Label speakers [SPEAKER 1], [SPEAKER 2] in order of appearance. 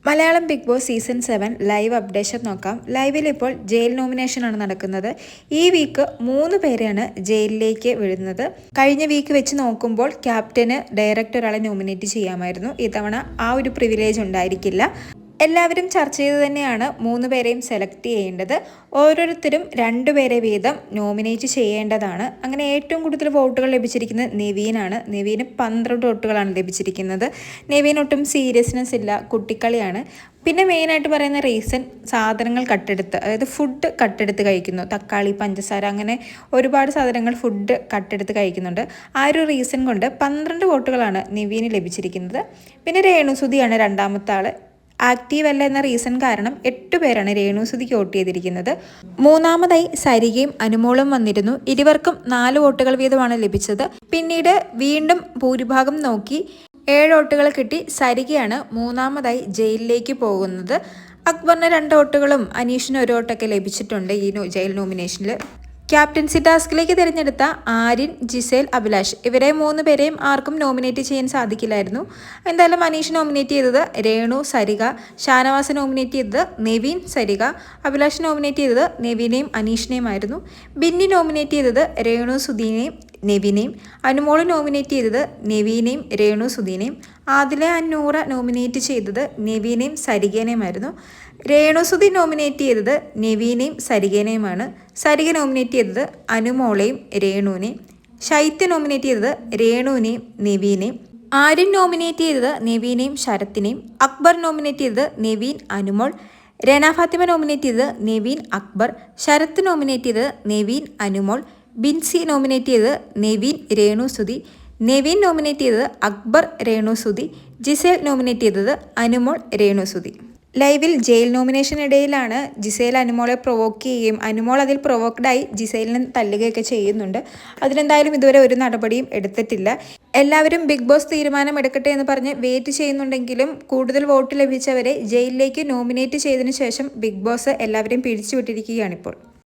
[SPEAKER 1] Malayalam Bigg Boss season 7 live updation നോക്കാം. ലൈവിൽ ഇപ്പോൾ ജയിൽ നോമിനേഷനാണ് നടക്കുന്നത്. ഈ വീക്ക് 3 പേരെയാണ് ജയിലിലേക്ക് വിടുന്നത്. കഴിഞ്ഞ വീക്ക് വെച്ച് നോക്കുമ്പോൾ ക്യാപ്റ്റന് ഡയറക്റ്റ് ഒരാളെ നോമിനേറ്റ് ചെയ്യാമായിരുന്നു. ഇത്തവണ ആ ഒരു പ്രിവിലേജ് ഉണ്ടായിരിക്കില്ല. എല്ലാവരും ചർച്ച ചെയ്ത് തന്നെയാണ് 3 പേരെയും സെലക്ട് ചെയ്യേണ്ടത്. ഓരോരുത്തരും 2 പേരെ വീതം നോമിനേറ്റ് ചെയ്യേണ്ടതാണ്. അങ്ങനെ ഏറ്റവും കൂടുതൽ വോട്ടുകൾ ലഭിച്ചിരിക്കുന്നത് നെവീനാണ്. നെവീന് 12 വോട്ടുകളാണ് ലഭിച്ചിരിക്കുന്നത്. നെവീൻ ഒട്ടും സീരിയസ്നെസ് ഇല്ല, കുട്ടിക്കളിയാണ്. പിന്നെ മെയിനായിട്ട് പറയുന്ന റീസൺ സാധനങ്ങൾ കട്ടെടുത്ത്, അതായത് ഫുഡ് കട്ടെടുത്ത് കഴിക്കുന്നു. തക്കാളി, പഞ്ചസാര, അങ്ങനെ ഒരുപാട് സാധനങ്ങൾ ഫുഡ് കട്ടെടുത്ത് കഴിക്കുന്നുണ്ട്. ആ ഒരു റീസൺ കൊണ്ട് 12 വോട്ടുകളാണ് നെവീന് ലഭിച്ചിരിക്കുന്നത്. പിന്നെ രേണുസുതിയാണ് രണ്ടാമത്തെ ആൾ. ആക്റ്റീവ് അല്ല എന്ന റീസൺ കാരണം 8 പേരാണ് രേണുസുതിക്ക് വോട്ട് ചെയ്തിരിക്കുന്നത്. മൂന്നാമതായി സരികയും അനുമോളും വന്നിരുന്നു. ഇരുവർക്കും 4 വോട്ടുകൾ വീതമാണ് ലഭിച്ചത്. പിന്നീട് വീണ്ടും ഭൂരിഭാഗം നോക്കി 7 വോട്ടുകൾ കിട്ടി സരികയാണ് മൂന്നാമതായി ജയിലിലേക്ക് പോകുന്നത്. അക്ബറിന് 2 വോട്ടുകളും അനീഷിന് 1 വോട്ടൊക്കെ ലഭിച്ചിട്ടുണ്ട് ഈ ജയിൽ നോമിനേഷനിൽ. ക്യാപ്റ്റൻസി ടാസ്കിലേക്ക് തിരഞ്ഞെടുത്ത ആര്യൻ, ജിസേൽ, അഭിലാഷ് ഇവരെ 3 പേരെയും ആർക്കും നോമിനേറ്റ് ചെയ്യാൻ സാധിക്കില്ലായിരുന്നു. എന്തായാലും അനീഷ് നോമിനേറ്റ് ചെയ്തത് രേണു, സരിക, ഷാനവാസ് നോമിനേറ്റ് ചെയ്തത് നെവീൻ, സരിക, അഭിലാഷ് നോമിനേറ്റ് ചെയ്തത് നെവീനെയും അനീഷിനെയുമായിരുന്നു. ബിന്നി നോമിനേറ്റ് ചെയ്തത് രേണു സുധീനെയും നെവിനെയും, അനുമോള് നോമിനേറ്റ് ചെയ്തത് നെവീനെയും രേണു സുധീനെയും, ആദില അന്നൂറ നോമിനേറ്റ് ചെയ്തത് നെവീനെയും സരികേനെയുമായിരുന്നു. രേണുസുധി നോമിനേറ്റ് ചെയ്തത് നെവീനെയും സരികേനെയുമാണ്. സരിക നോമിനേറ്റ് ചെയ്തത് അനുമോളെയും രേണുവിനെയും. ശൈത്യ നോമിനേറ്റ് ചെയ്തത് രേണുവിനെയും നെവീനെയും. ആര്യൻ നോമിനേറ്റ് ചെയ്തത് നെവീനെയും ശരത്തിനെയും. അക്ബർ നോമിനേറ്റ് ചെയ്തത് നെവീൻ, അനുമോൾ. രന ഫാത്തിമ നോമിനേറ്റ് ചെയ്തത് നെവീൻ, അക്ബർ. ശരത്ത് നോമിനേറ്റ് ചെയ്തത് നെവീൻ, അനുമോൾ. ബിൻസി നോമിനേറ്റ് ചെയ്തത് നെവീൻ, രേണുസുധി. നെവീൻ നോമിനേറ്റ് ചെയ്തത് അക്ബർ, രേണുസുധി. ജിസേൽ നോമിനേറ്റ് ചെയ്തത് അനുമോൾ, രേണുസുധി. ലൈവിൽ ജയിൽ നോമിനേഷനിടയിലാണ് ജിസേൽ അനുമോളെ പ്രൊവോക്ക് ചെയ്യുകയും അനുമോൾ അതിൽ പ്രൊവോക്ഡായി ജിസേലിനെ തല്ലുകയൊക്കെ ചെയ്യുന്നുണ്ട്. അതിലെന്തായാലും ഇതുവരെ ഒരു നടപടിയും എടുത്തിട്ടില്ല. എല്ലാവരും ബിഗ് ബോസ് തീരുമാനം എടുക്കട്ടെ എന്ന് പറഞ്ഞ് വെയിറ്റ് ചെയ്യുന്നുണ്ടെങ്കിലും കൂടുതൽ വോട്ട് ലഭിച്ചവരെ ജയിലിലേക്ക് നോമിനേറ്റ് ചെയ്തതിനു ശേഷം ബിഗ് ബോസ് എല്ലാവരെയും പിരിച്ചുവിട്ടിരിക്കുകയാണിപ്പോൾ.